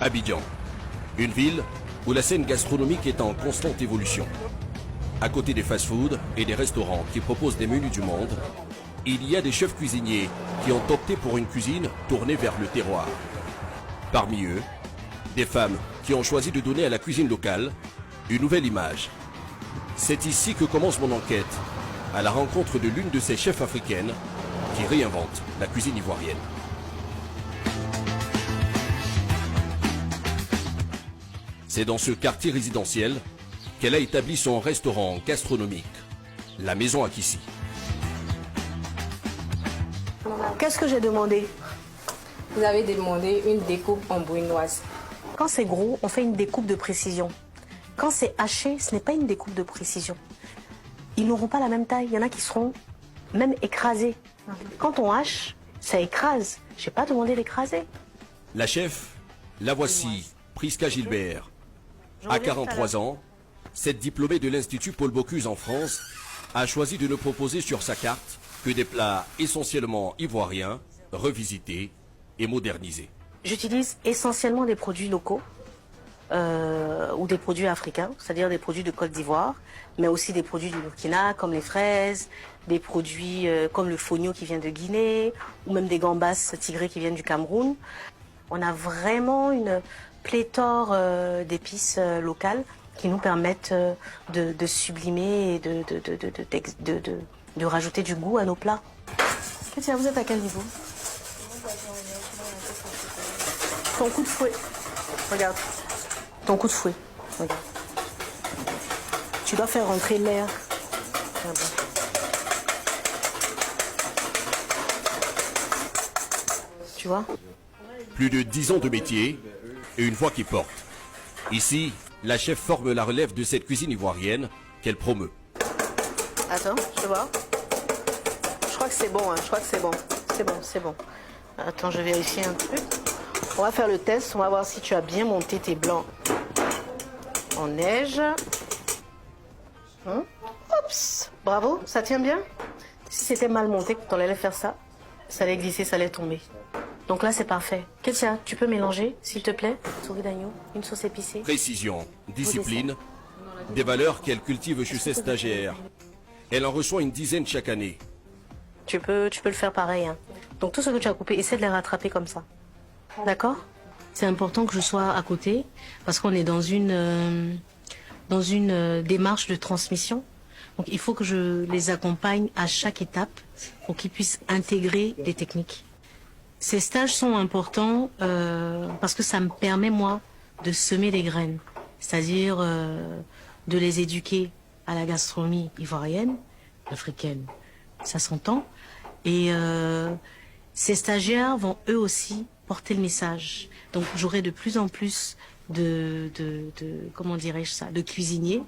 Abidjan, une ville où la scène gastronomique est en constante évolution. À côté des fast-foods et des restaurants qui proposent des menus du monde, il y a des chefs cuisiniers qui ont opté pour une cuisine tournée vers le terroir. Parmi eux, des femmes qui ont choisi de donner à la cuisine locale une nouvelle image. C'est ici que commence mon enquête, à la rencontre de l'une de ces chefs africaines qui réinvente la cuisine ivoirienne. C'est dans ce quartier résidentiel qu'elle a établi son restaurant gastronomique, la Maison Akissi. Qu'est-ce que j'ai demandé? Vous avez demandé une découpe en brunoise. Quand c'est gros, on fait une découpe de précision. Quand c'est haché, ce n'est pas une découpe de précision. Ils n'auront pas la même taille. Il y en a qui seront même écrasés. Quand on hache, ça écrase. Je n'ai pas demandé d'écraser. La chef, la voici, Priska Gilbert. À 43 ans, cette diplômée de l'Institut Paul Bocuse en France a choisi de ne proposer sur sa carte que des plats essentiellement ivoiriens, revisités et modernisés. J'utilise essentiellement des produits locaux ou des produits africains, c'est-à-dire des produits de Côte d'Ivoire, mais aussi des produits du Burkina comme les fraises, des produits comme le fonio qui vient de Guinée ou même des gambas tigrées qui viennent du Cameroun. On a vraiment une pléthore d'épices locales qui nous permettent de sublimer et de rajouter du goût à nos plats. Katia, vous êtes à quel niveau? Ton coup de fouet. Regarde. Ton coup de fouet. Regarde. Tu dois faire rentrer l'air. Tu vois? Plus de 10 ans de métier et une voix qui porte. Ici, la chef forme la relève de cette cuisine ivoirienne qu'elle promeut. Attends, je vais voir. Je crois que c'est bon, hein. Je crois que c'est bon. C'est bon, c'est bon. Attends, je vais vérifier un truc. On va faire le test, on va voir si tu as bien monté tes blancs en neige. Oups, bravo, ça tient bien. Si c'était mal monté, quand on allait faire ça, ça allait glisser, ça allait tomber. Donc là, c'est parfait. Ketia, tu peux mélanger, s'il te plaît? Souris d'agneau, une sauce épicée. Précision, discipline, des valeurs qu'elle cultive chez ses stagiaires. Elle en reçoit une dizaine chaque année. Tu peux le faire pareil, hein. Donc tout ce que tu as coupé, essaie de les rattraper comme ça. D'accord? C'est important que je sois à côté parce qu'on est dans une démarche de transmission. Donc il faut que je les accompagne à chaque étape pour qu'ils puissent intégrer les techniques. Ces stages sont importants parce que ça me permet, moi, de semer des graines. C'est-à-dire de les éduquer à la gastronomie ivoirienne, africaine. Ça s'entend. Et ces stagiaires vont eux aussi porter le message. Donc j'aurai de plus en plus comment dirais-je ça, de cuisiniers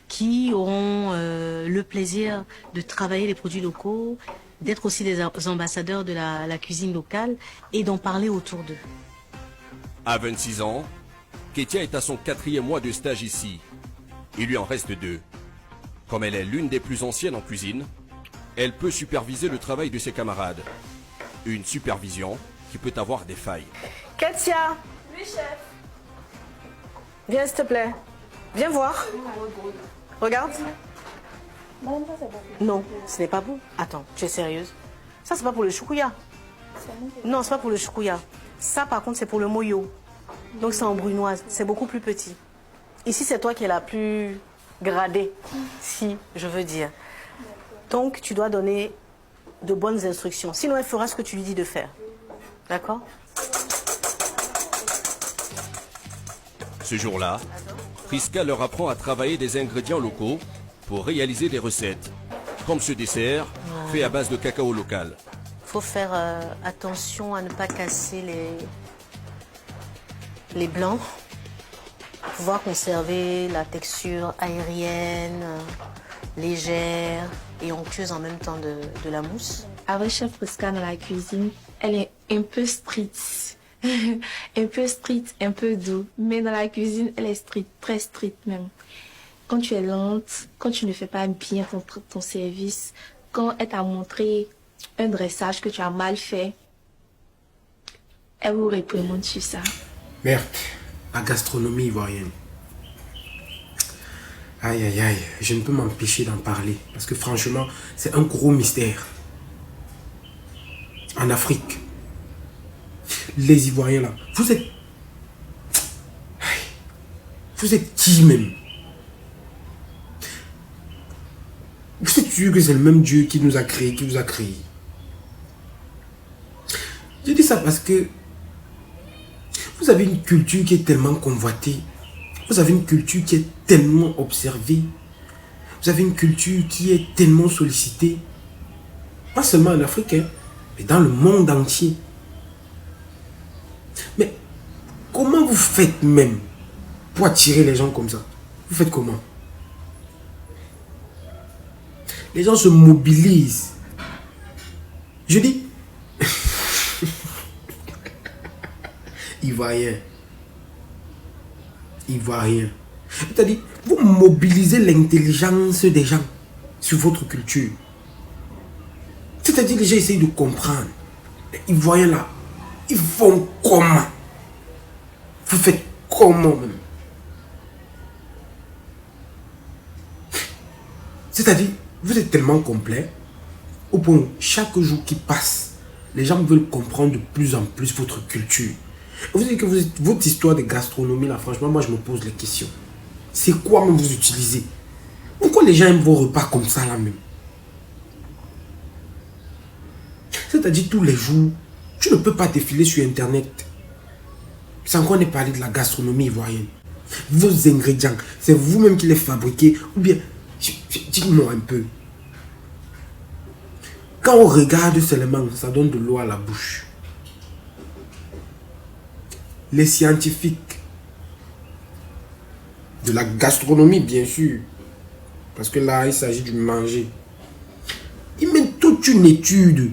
qui auront le plaisir de travailler les produits locaux, d'être aussi des ambassadeurs de la cuisine locale et d'en parler autour d'eux. À 26 ans, Ketia est à son 4e mois de stage ici. Il lui en reste 2. Comme elle est l'une des plus anciennes en cuisine, elle peut superviser le travail de ses camarades. Une supervision qui peut avoir des failles. Katia! Oui, chef. Viens, s'il te plaît. Viens voir. Regarde. Non, ce n'est pas bon. Attends, tu es sérieuse? Ça, c'est pas pour le choukouya. Non, c'est pas pour le choukouya. Ça, par contre, c'est pour le moyo. Donc, c'est en brunoise. C'est beaucoup plus petit. Ici, c'est toi qui es la plus gradée, si je veux dire. Donc, tu dois donner de bonnes instructions. Sinon, elle fera ce que tu lui dis de faire. D'accord? Ce jour-là, Priska leur apprend à travailler des ingrédients locaux pour réaliser des recettes, comme ce dessert fait à base de cacao local. Il faut faire attention à ne pas casser les blancs pour pouvoir conserver la texture aérienne, légère et onctueuse en même temps de la mousse. Avec chef Priska dans la cuisine, elle est un peu strict. Un peu strict, un peu doux. Mais dans la cuisine, elle est strict, très strict même. Quand tu es lente, quand tu ne fais pas bien ton service, quand elle t'a montré un dressage que tu as mal fait, elle vous réprimande sur ça. Merde, la gastronomie ivoirienne. Aïe, aïe, aïe, je ne peux m'empêcher d'en parler. Parce que franchement, c'est un gros mystère. En Afrique, les Ivoiriens là, vous êtes... Vous êtes qui même? Vous êtes sûr que c'est le même Dieu qui nous a créés, qui vous a créés? Je dis ça parce que vous avez une culture qui est tellement convoitée. Vous avez une culture qui est tellement observée. Vous avez une culture qui est tellement sollicitée. Pas seulement en Afrique, hein, mais dans le monde entier. Mais comment vous faites même pour attirer les gens comme ça? Vous faites comment? Les gens se mobilisent. Je dis, Ivoirien. Ivoirien. C'est-à-dire, vous mobilisez l'intelligence des gens sur votre culture. C'est-à-dire, les gens essayent de comprendre. Les Ivoiriens là, ils font comment? Vous faites comment même? C'est-à-dire, vous êtes tellement complet au point où chaque jour qui passe, les gens veulent comprendre de plus en plus votre culture. Vous dites que votre histoire de gastronomie là, franchement, moi je me pose les questions. C'est quoi même vous utilisez? Pourquoi les gens aiment vos repas comme ça là même? C'est-à-dire tous les jours, tu ne peux pas défiler sur internet sans qu'on ait parlé de la gastronomie ivoirienne. Vos ingrédients, c'est vous-même qui les fabriquez ou bien, dites-moi un peu. Quand on regarde seulement, ça donne de l'eau à la bouche. Les scientifiques de la gastronomie, bien sûr, parce que là, il s'agit de manger. Ils mettent toute une étude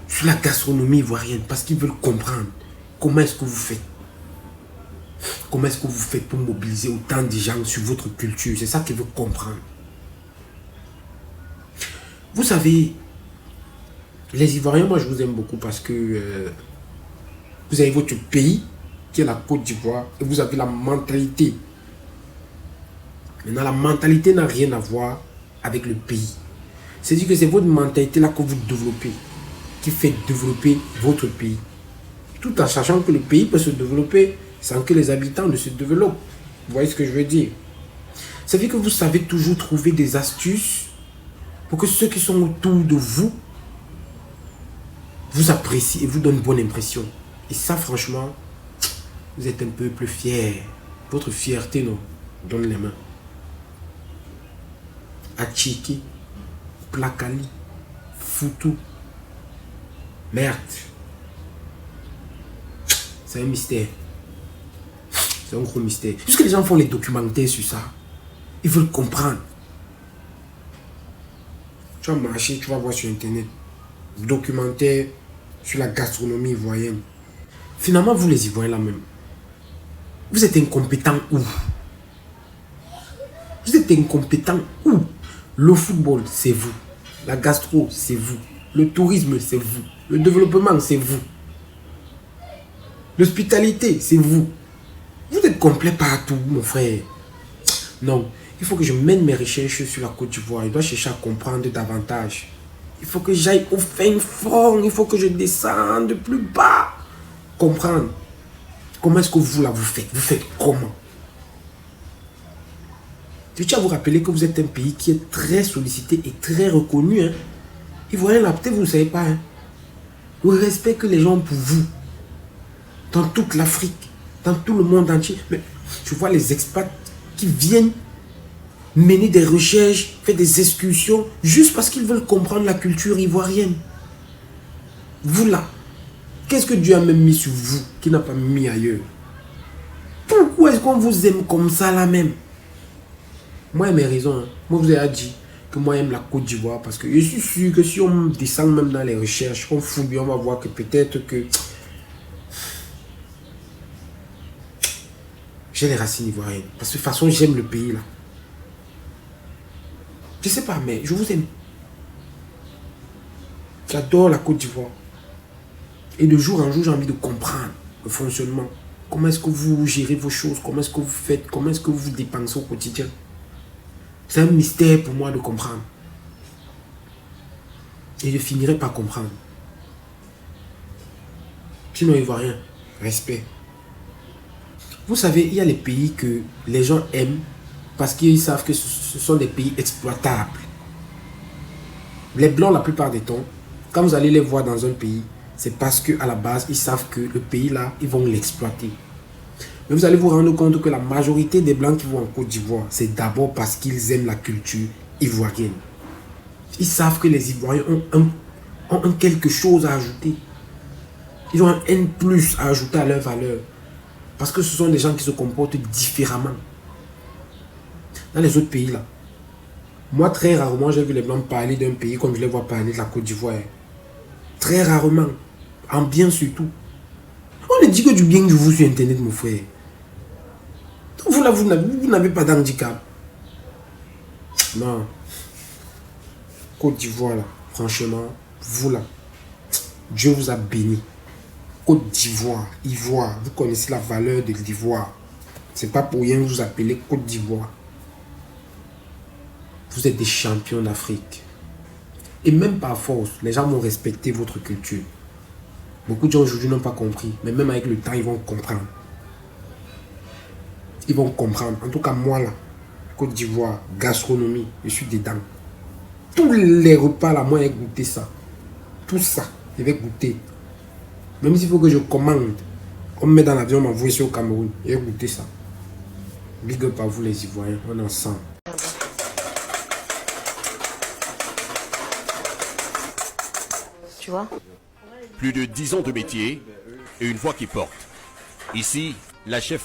sur la gastronomie ivoirienne parce qu'ils veulent comprendre comment est-ce que vous faites. Comment est-ce que vous faites pour mobiliser autant de gens sur votre culture? C'est ça qu'ils veulent comprendre. Vous savez, les Ivoiriens, moi je vous aime beaucoup parce que vous avez votre pays qui est la Côte d'Ivoire et vous avez la mentalité. Maintenant, la mentalité n'a rien à voir avec le pays. C'est-à-dire que c'est votre mentalité là que vous développez qui fait développer votre pays. Tout en sachant que le pays peut se développer sans que les habitants ne se développent. Vous voyez ce que je veux dire? Ça veut dire que vous savez toujours trouver des astuces pour que ceux qui sont autour de vous vous apprécient et vous donnent bonne impression. Et ça, franchement, vous êtes un peu plus fiers. Votre fierté, non, donne les mains. Achiki, Plakali, Foutou. Merde. C'est un mystère. C'est un gros mystère. Puisque les gens font les documentaires sur ça, ils veulent comprendre. Tu vas marcher, tu vas voir sur internet. Documentaire sur la gastronomie ivoirienne. Finalement, vous les Ivoiriens là même, vous êtes incompétents où? Vous êtes incompétents où? Le football, c'est vous. La gastro, c'est vous. Le tourisme, c'est vous. Le développement, c'est vous. L'hospitalité, c'est vous. Vous êtes complet partout, mon frère. Non, il faut que je mène mes recherches sur la Côte d'Ivoire. Je dois chercher à comprendre davantage. Il faut que j'aille au fin fond. Il faut que je descende plus bas. Comprendre. Comment est-ce que vous là, vous faites? Vous faites comment? Je tiens à vous rappeler que vous êtes un pays qui est très sollicité et très reconnu. Hein. Ivoirien là, peut-être vous ne savez pas. Hein. Le respect que les gens ont pour vous. Dans toute l'Afrique. Dans tout le monde entier. Mais je vois les expats qui viennent mener des recherches, faire des excursions, juste parce qu'ils veulent comprendre la culture ivoirienne. Vous là, qu'est-ce que Dieu a même mis sur vous, qui n'a pas mis ailleurs? Pourquoi est-ce qu'on vous aime comme ça là même? Moi, j'ai mes raisons. Hein. Moi, je vous ai dit que moi, j'aime la Côte d'Ivoire parce que je suis sûr que si on descend même dans les recherches, on fouille, on va voir que peut-être que j'ai les racines ivoiriennes. Parce que de toute façon, j'aime le pays là. Je sais pas, mais je vous aime. J'adore la Côte d'Ivoire. Et de jour en jour, j'ai envie de comprendre. le fonctionnement. Comment est-ce que vous gérez vos choses? Comment est-ce que vous faites? Comment est-ce que vous dépensez au quotidien? C'est un mystère pour moi de comprendre. Et je finirai par comprendre. Sinon, Ivoirien, respect. Vous savez, il y a les pays que les gens aiment parce qu'ils savent que ce sont des pays exploitables. Les Blancs, la plupart des temps, quand vous allez les voir dans un pays, c'est parce qu'à la base, ils savent que le pays là, ils vont l'exploiter. Mais vous allez vous rendre compte que la majorité des Blancs qui vont en Côte d'Ivoire, c'est d'abord parce qu'ils aiment la culture ivoirienne. Ils savent que les Ivoiriens ont un quelque chose à ajouter. Ils ont un N+ à ajouter à leur valeur. Parce que ce sont des gens qui se comportent différemment. Dans les autres pays là, moi très rarement j'ai vu les Blancs parler d'un pays comme je les vois parler de la Côte d'Ivoire. Très rarement. En bien surtout. On ne dit que du bien de vous sur internet, mon frère. Donc vous là, vous n'avez pas d'handicap. Non. Côte d'Ivoire là, franchement, vous là, Dieu vous a béni. Côte d'Ivoire, Ivoire, vous connaissez la valeur de l'Ivoire. C'est pas pour rien que vous appelez Côte d'Ivoire. Vous êtes des champions d'Afrique. Et même par force, les gens vont respecter votre culture. Beaucoup de gens aujourd'hui n'ont pas compris, mais même avec le temps, ils vont comprendre. Ils vont comprendre. En tout cas, moi là, Côte d'Ivoire, gastronomie, je suis dedans. Tous les repas là, moi, j'ai goûté ça. Tout ça, je vais goûter. Même s'il faut que je commande, on me met dans l'avion, on m'envoie ici au Cameroun. J'ai goûté ça. Big up à vous les Ivoiriens, on est ensemble. Tu vois? Plus de 10 ans de métier et une voix qui porte. Ici, la chef